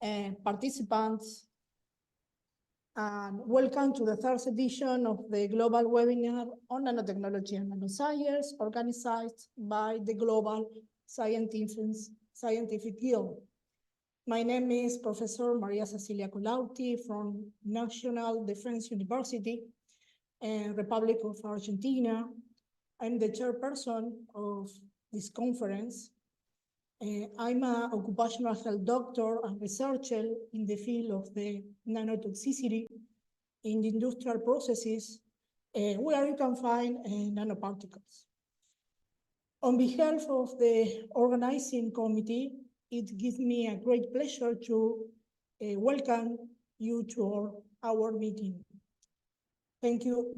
participants, and welcome to the third edition of the global webinar on nanotechnology and nanoscience organized by the Global Scientific Guild. My name is Professor Maria Cecilia Colautti from National Defense University and Republic of Argentina. I'm the chairperson of this conference. I'm an occupational health doctor and researcher in the field of the nanotoxicity in the industrial processes where you can find nanoparticles. On behalf of the organizing committee, it gives me a great pleasure to welcome you to our meeting. Thank you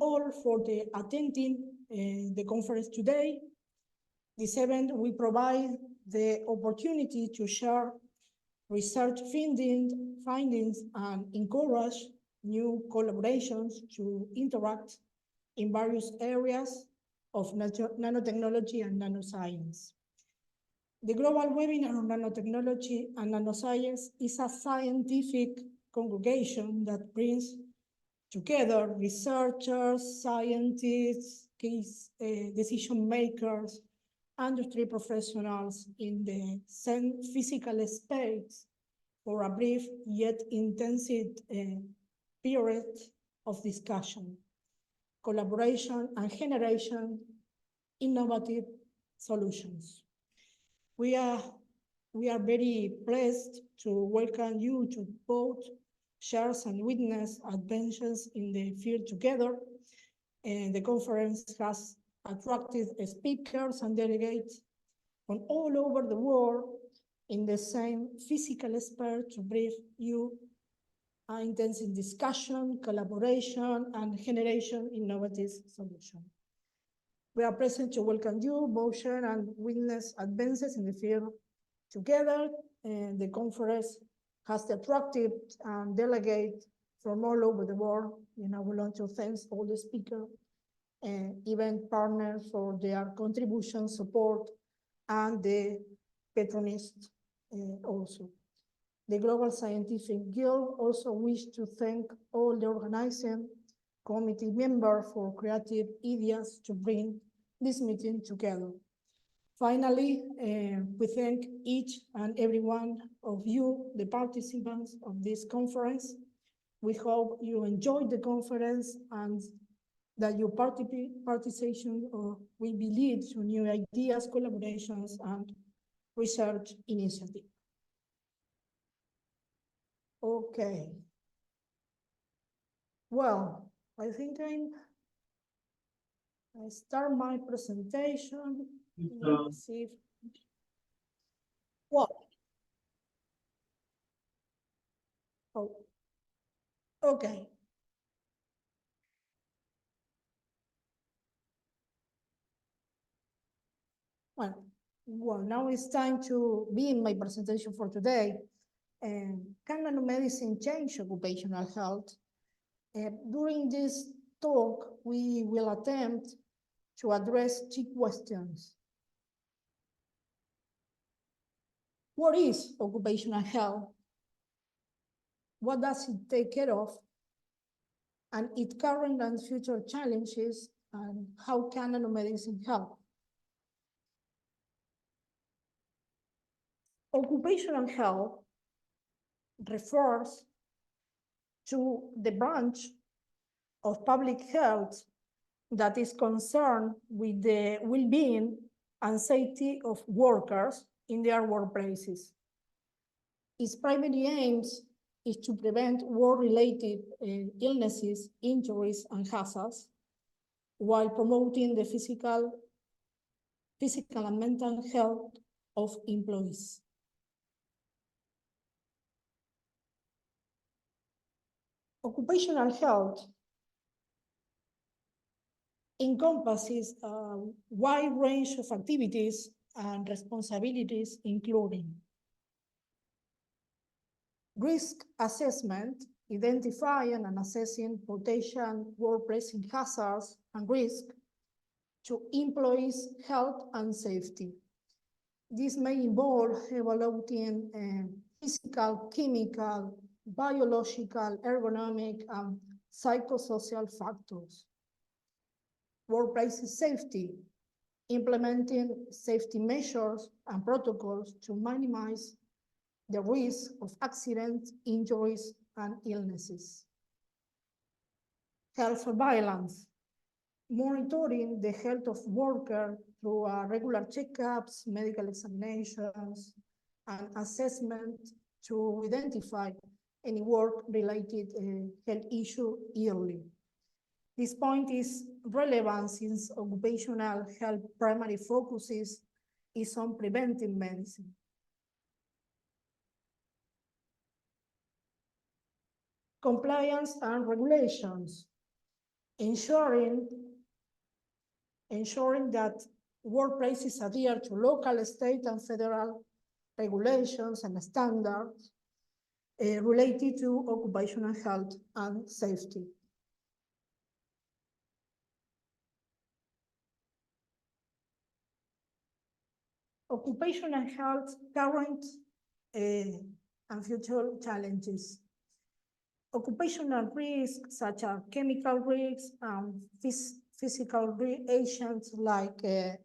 all for attending the conference today. This event will provide the opportunity to share research findings and encourage new collaborations to interact in various areas of nanotechnology and nanoscience. The global webinar on nanotechnology and nanoscience is a scientific congregation that brings together researchers, scientists, decision makers, industry professionals in the same physical space for a brief yet intensive period of discussion, collaboration, and generation innovative solutions. We are very pleased to welcome you to both share and witness advances in the field together. And the conference has attracted speakers and delegates from all over the world in the same physical space to brief you an intensive discussion, collaboration, and generation innovative solutions. We are present to welcome you, both share and witness advances in the field together. And the conference has attracted delegates from all over the world. And I would like to thank all the speakers and event partners for their contribution, support, and the patronists also. The Global Scientific Guild also wish to thank all the organizing committee members for creative ideas to bring this meeting together. Finally, we thank each and every one of you, the participants of this conference. We hope you enjoyed the conference and that your participation will lead to new ideas, collaborations, and research initiatives. Okay. Well, I think I start my presentation. Let's see. Well, oh, okay. Well, now it's time to begin my presentation for today. Can nanomedicine change occupational health? During this talk, we will attempt to address two questions. What is occupational health? What does it take care of? And its current and future challenges, and how can nanomedicine help? Occupational health refers to the branch of public health that is concerned with the well-being and safety of workers in their workplaces. Its primary aims is to prevent work-related illnesses, injuries, and hazards, while promoting the physical and mental health of employees. Occupational health encompasses a wide range of activities and responsibilities, including risk assessment, identifying and assessing potential workplace hazards and risk to employees' health and safety. This may involve evaluating physical, chemical, biological, ergonomic, and psychosocial factors. Workplace safety, implementing safety measures and protocols to minimize the risk of accidents, injuries, and illnesses. Health surveillance, monitoring the health of workers through regular checkups, medical examinations, and assessment to identify any work-related health issue early. This point is relevant since occupational health primary focuses is on preventive medicine. Compliance and regulations, ensuring that workplaces adhere to local, state, and federal regulations and standards related to occupational health and safety. Occupational health, current and future challenges. Occupational risks such as chemical risks and physical agents like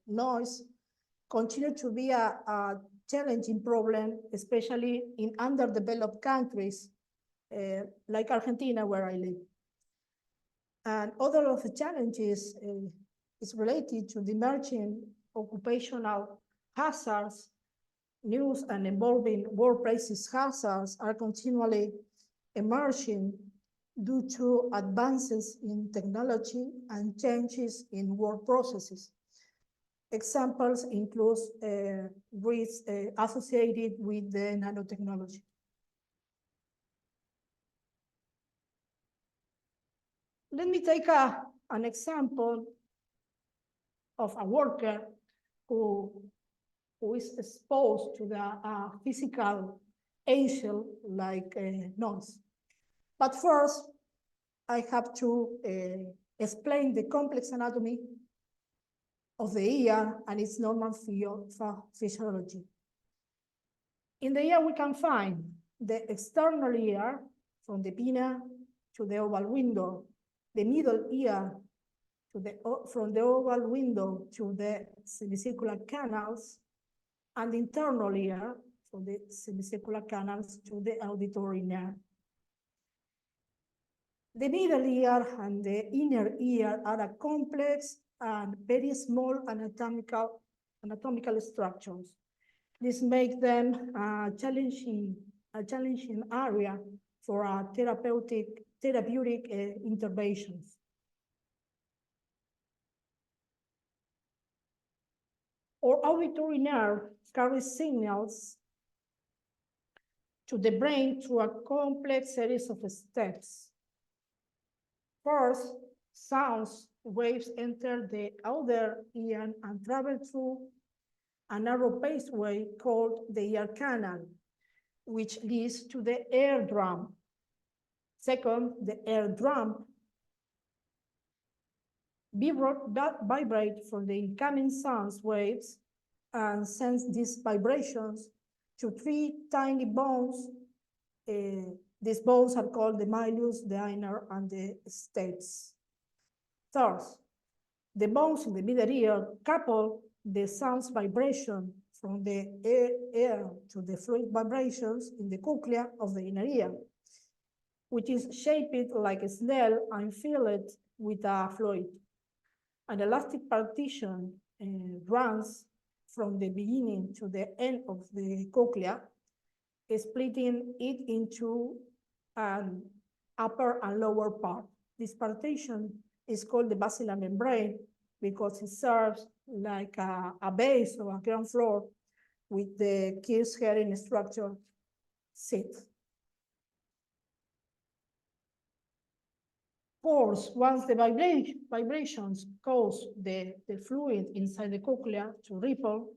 noise continue to be a challenging problem, especially in underdeveloped countries like Argentina, where I live. And other of the challenges is related to the emerging occupational hazards. News and evolving workplaces hazards are continually emerging due to advances in technology and changes in work processes. Examples include risks associated with the nanotechnology. Let me take an example of a worker who is exposed to the physical agent like noise. But first, I have to explain the complex anatomy of the ear and its normal physiology. In the ear, we can find the external ear from the pinna to the oval window, the middle ear from the oval window to the semicircular canals, and the internal ear from the semicircular canals to the auditory nerve. The middle ear and the inner ear are a complex and very small anatomical structures. This makes them a challenging area for therapeutic interventions. Our auditory nerve carries signals to the brain through a complex series of steps. First, sounds waves enter the outer ear and travel through a narrow passageway called the ear canal, which leads to the eardrum. Second, the eardrum vibrate from the incoming sound waves and sends these vibrations to three tiny bones. These bones are called the malleus, the inner, and the stapes. Third, the bones in the middle ear couple the sound vibration from the air to the fluid vibrations in the cochlea of the inner ear, which is shaped like a snail and filled with a fluid. An elastic partition runs from the beginning to the end of the cochlea, splitting it into an upper and lower part. This partition is called the basilar membrane because it serves like a base or a ground floor with the Kirsch herring structure sit. Of course, once the vibrations cause the fluid inside the cochlea to ripple,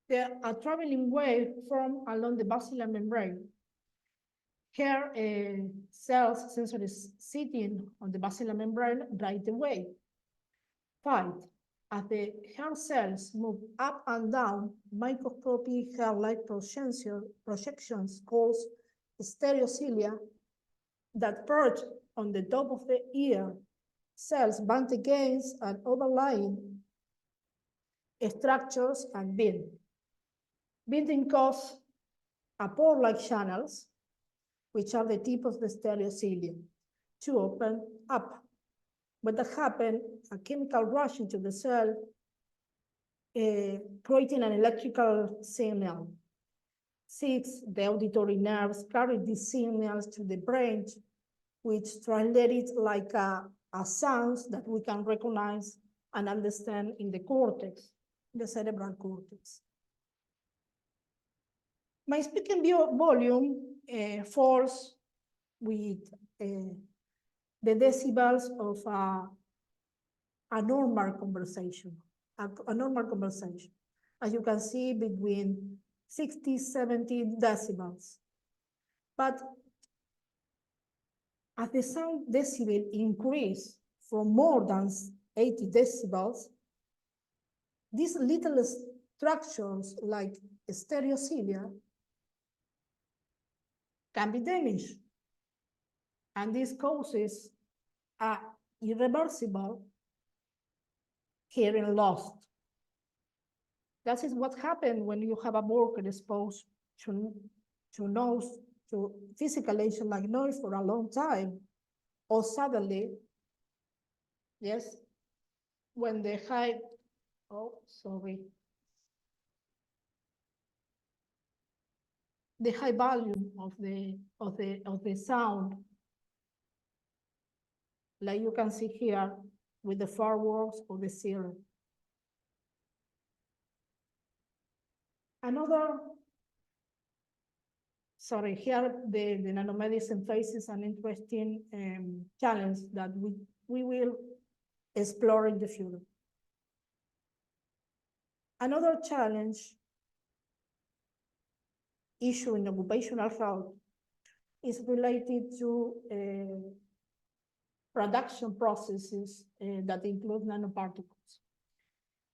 a traveling wave forms along the basilar membrane. Here, cells sensory sitting on the basilar membrane ride the wave. 5. As the hair cells move up and down, microscopic hair-like projections called stereocilia that perch on the top of the ear cells bump against and overlying structures and bend. Bending causes pore-like channels, which are the tip of the stereocilia, to open up. When that happens, a chemical rush into the cell, creating an electrical signal. Six, the auditory nerves carry these signals to the brain, which translate it like a sounds that we can recognize and understand in the cortex, the cerebral cortex. My speaking volume falls with the decibels of a normal conversation, a normal conversation. As you can see, between 60, 70 decibels. But as the sound decibel increase from more than 80 decibels, these little structures like stereocilia can be damaged. And this causes irreversible hearing loss. That is what happens when you have a worker exposed to noise, to physical agent like noise for a long time, or suddenly, yes, when the high, the high volume of the sound, like you can see here with the fireworks or the siren. Here the nanomedicine faces an interesting challenge that we will explore in the future. Another challenge issue in occupational health is related to production processes that include nanoparticles.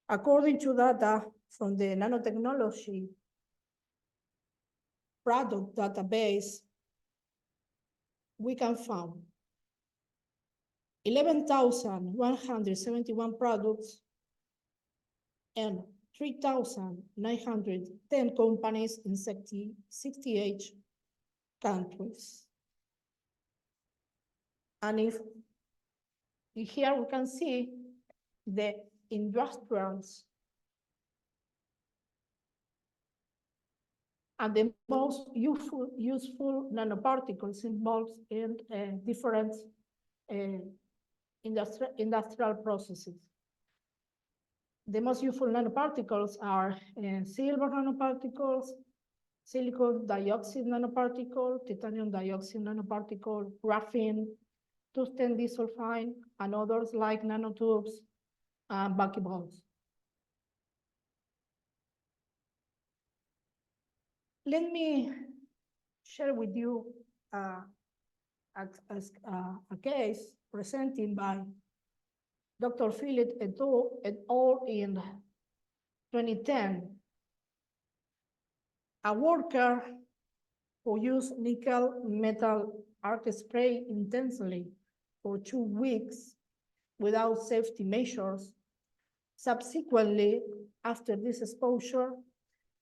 According to data from the nanotechnology product database, we can find 11,171 products and 3,910 companies in 68 countries. And if here we can see the industrials and the most useful nanoparticles involved in different industrial processes. The most useful nanoparticles are silver nanoparticles, silicon dioxide nanoparticle, titanium dioxide nanoparticle, graphene, tungsten disulfide, and others like nanotubes and buckyballs. Let me share with you a case presented by Dr. Philip et al. In 2010. A worker who used nickel metal arc spray intensely for 2 weeks without safety measures. Subsequently, after this exposure,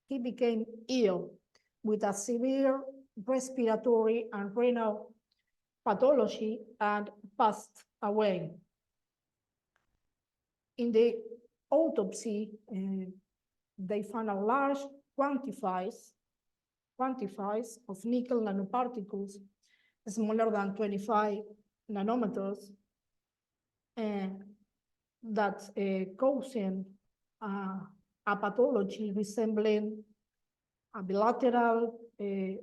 he became ill with a severe respiratory and renal pathology and passed away. In the autopsy, they found a large quantities of nickel nanoparticles smaller than 25 nanometers that causing a pathology resembling a bilateral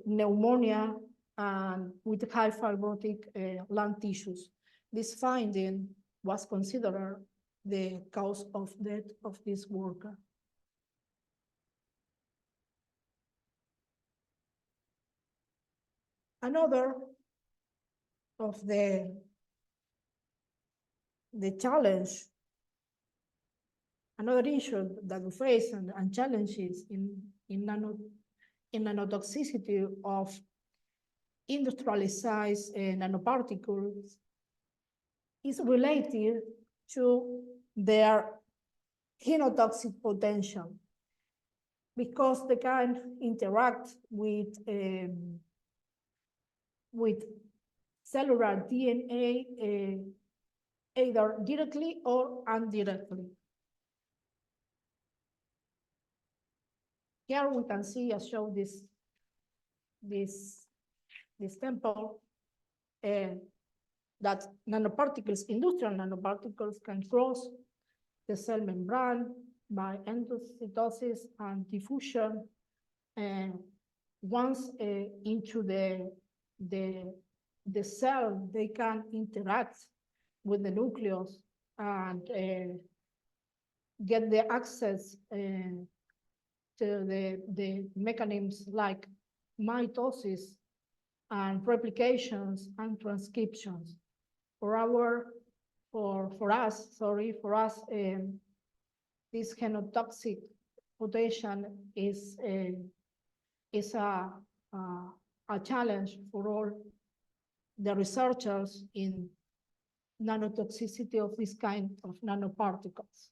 pneumonia and with high fibrotic lung tissues. This finding was considered the cause of death of this worker. Another of the challenge Another issue that we face and challenges in nanotoxicity of industrialized nanoparticles is related to their genotoxic potential, because they can interact with cellular DNA either directly or indirectly. Here we can see, I show this temple, that nanoparticles, industrial nanoparticles, can cross the cell membrane by endocytosis and diffusion. And once into the cell, they can interact with the nucleus and get the access to the mechanisms like mitosis and replications and transcriptions. For us, this genotoxic potential is a challenge for all the researchers in nanotoxicity of this kind of nanoparticles.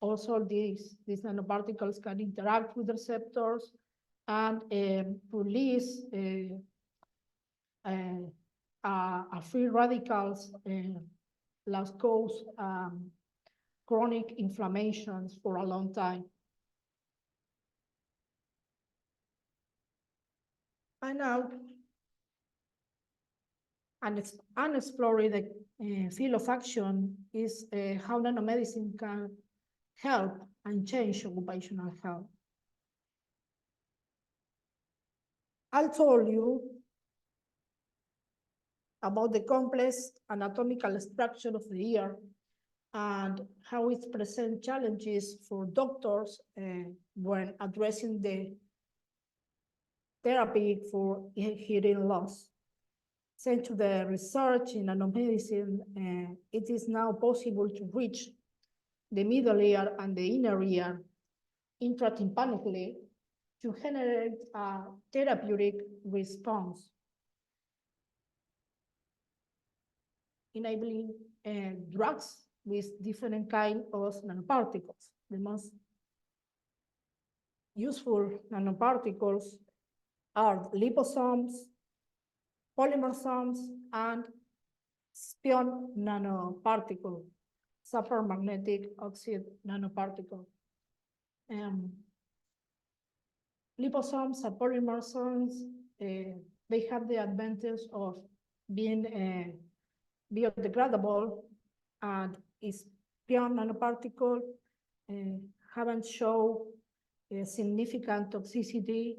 Also, these nanoparticles can interact with receptors and release free radicals that cause chronic inflammations for a long time. And now, unexplored field of action is how nanomedicine can help and change occupational health. I'll tell you about the complex anatomical structure of the ear and how it presents challenges for doctors when addressing the therapy for hearing loss. Thanks to the research in nanomedicine, it is now possible to reach the middle ear and the inner ear intratympanically to generate a therapeutic response, enabling drugs with different kinds of nanoparticles. The most useful nanoparticles are liposomes, polymersomes, and spion nanoparticle, supermagnetic oxide nanoparticle. Liposomes and polymersomes, they have the advantage of being biodegradable, and its spion nanoparticle haven't shown significant toxicity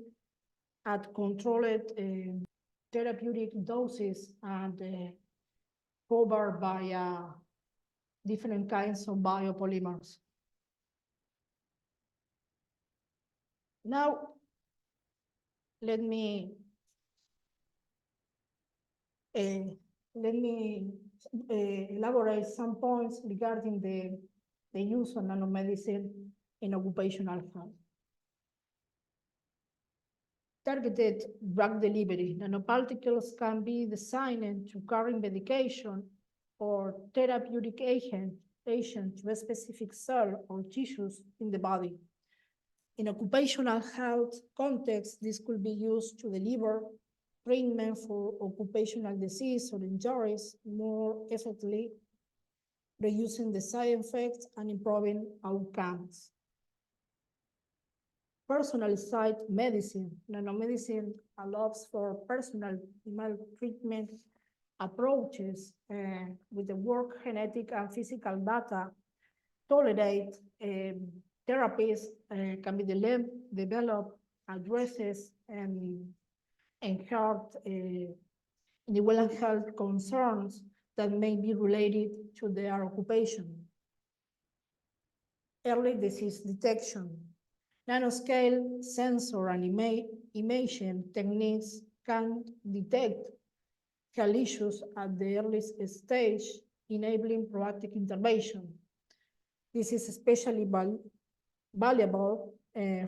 at controlled therapeutic doses and covered by different kinds of biopolymers. Now, let me elaborate some points regarding the use of nanomedicine in occupational health. Targeted drug delivery. Nanoparticles can be designed to carry medication or therapeutic agent to a specific cell or tissues in the body. In occupational health context, this could be used to deliver treatment for occupational disease or injuries more effectively, reducing the side effects and improving outcomes. Personalized medicine. Nanomedicine allows for personal treatment approaches with the work, genetic, and physical data. Tolerate therapies can be developed, addresses, and health concerns that may be related to their occupation. Early disease detection. Nanoscale sensor and imaging techniques can detect health issues at the earliest stage, enabling proactive intervention. This is especially valuable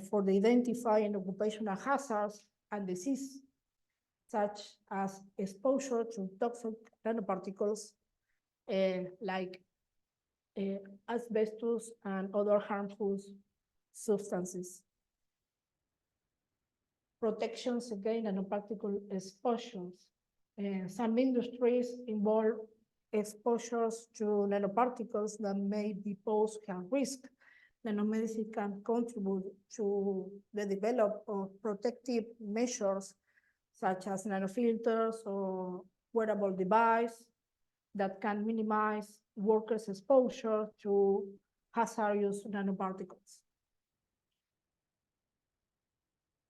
for the identifying occupational hazards and disease, such as exposure to toxic nanoparticles like asbestos and other harmful substances. Protections against nanoparticle exposures. Some industries involve exposures to nanoparticles that may pose health risk. Nanomedicine can contribute to the development of protective measures such as nanofilters or wearable device that can minimize workers' exposure to hazardous nanoparticles.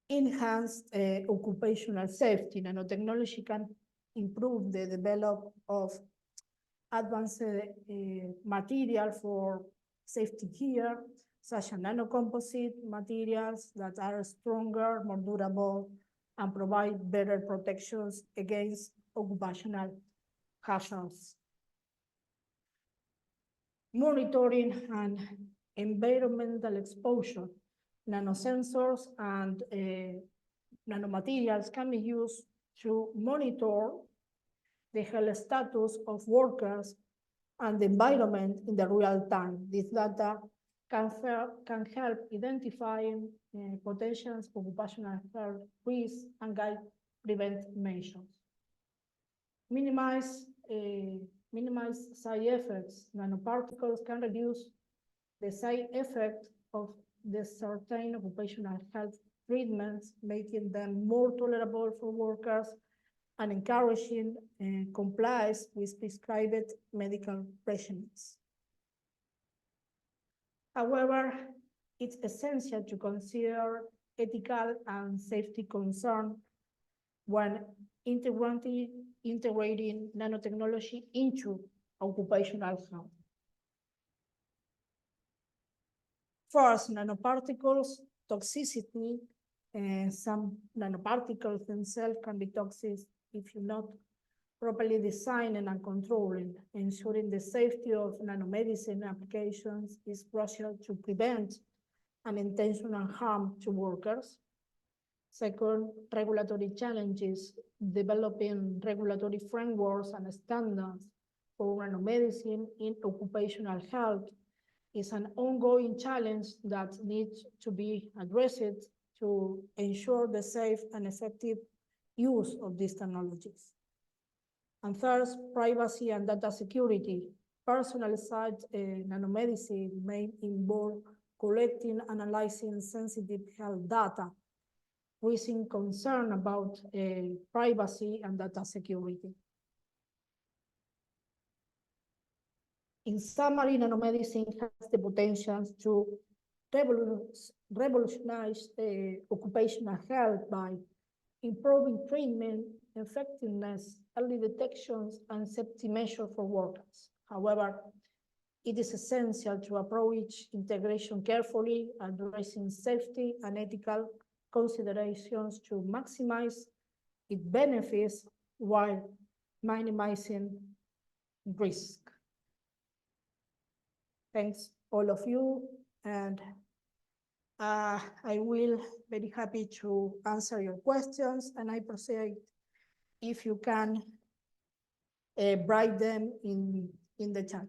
Enhanced occupational safety. Nanotechnology can improve the development of advanced material for safety gear, such as nanocomposite materials that are stronger, more durable, and provide better protections against occupational hazards. Monitoring and environmental exposure. Nanosensors and nanomaterials can be used to monitor the health status of workers and the environment in the real time. This data can help identifying potential occupational health risks and guide preventive measures. Minimize side effects. Nanoparticles can reduce the side effect of the certain occupational health treatments, making them more tolerable for workers and encouraging compliance with prescribed medical regimens. However, it's essential to consider ethical and safety concerns when integrating nanotechnology into occupational health. First, nanoparticles toxicity. Some nanoparticles themselves can be toxic if you're not properly designed and controlled. Ensuring the safety of nanomedicine applications is crucial to prevent unintentional harm to workers. Second, regulatory challenges. Developing regulatory frameworks and standards for nanomedicine in occupational health is an ongoing challenge that needs to be addressed to ensure the safe and effective use of these technologies. And third, privacy and data security. Personalized nanomedicine may involve collecting and analyzing sensitive health data, raising concern about privacy and data security. In summary, nanomedicine has the potential to revolutionize occupational health by improving treatment, effectiveness, early detections, and safety measures for workers. However, it is essential to approach integration carefully, addressing safety and ethical considerations to maximize its benefits while minimizing risk. Thanks all of you, and I will very happy to answer your questions, and I proceed if you can write them in the chat.